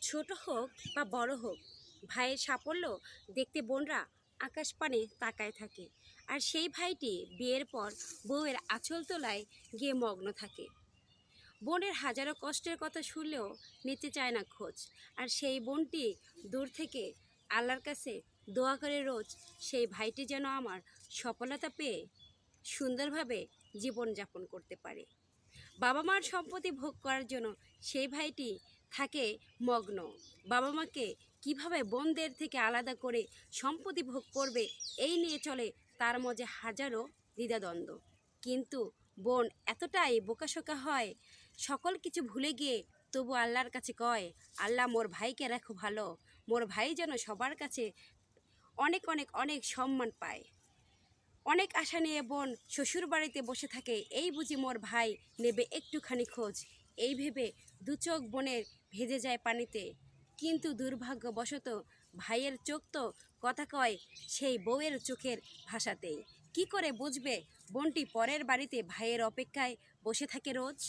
ছোট হোক বা বড় হোক, ভাইয়ের সাফল্য দেখতে বোনরা আকাশ পানে তাকায় থাকে। আর সেই ভাইটি বিয়ের পর বউয়ের আঁচল তোলায় গিয়ে মগ্ন থাকে। বোনের হাজারো কষ্টের কথা শুনলেও নিতে চায় না খোঁজ। আর সেই বোনটি দূর থেকে আল্লাহর কাছে দোয়া করে রোজ, সেই ভাইটি যেন আমার সফলতা পেয়ে সুন্দরভাবে জীবনযাপন করতে পারে। বাবা মার সম্পত্তি ভোগ করার জন্য সেই ভাইটি থাকে মগ্ন। বাবা মাকে কীভাবে বোনদের থেকে আলাদা করে সম্পত্তি ভোগ করবে, এই নিয়ে চলে তার মাঝে হাজারো দ্বিধাদ্বন্দ্ব। কিন্তু বোন এতটাই বোকাশোকা হয়, সকল কিছু ভুলে গিয়ে তবু আল্লাহর কাছে কয়, আল্লাহ মোর ভাইকে রাখো ভালো, মোর ভাই যেন সবার কাছে অনেক অনেক অনেক সম্মান পায়। অনেক আশা নিয়ে বোন শ্বশুর বাড়িতে বসে থাকে, এই বুঝি মোর ভাই নেবে একটুখানি খোঁজ। এই ভেবে দু চোখ বোনের ভেজে যায় পানিতে। কিন্তু দুর্ভাগ্যবশত ভাইয়ের চোখ তো কথা কয় সেই বউয়ের চোখের ভাষাতেই। কি করে বুঝবে বোনটি পরের বাড়িতে ভাইয়ের অপেক্ষায় বসে থাকে রোজ?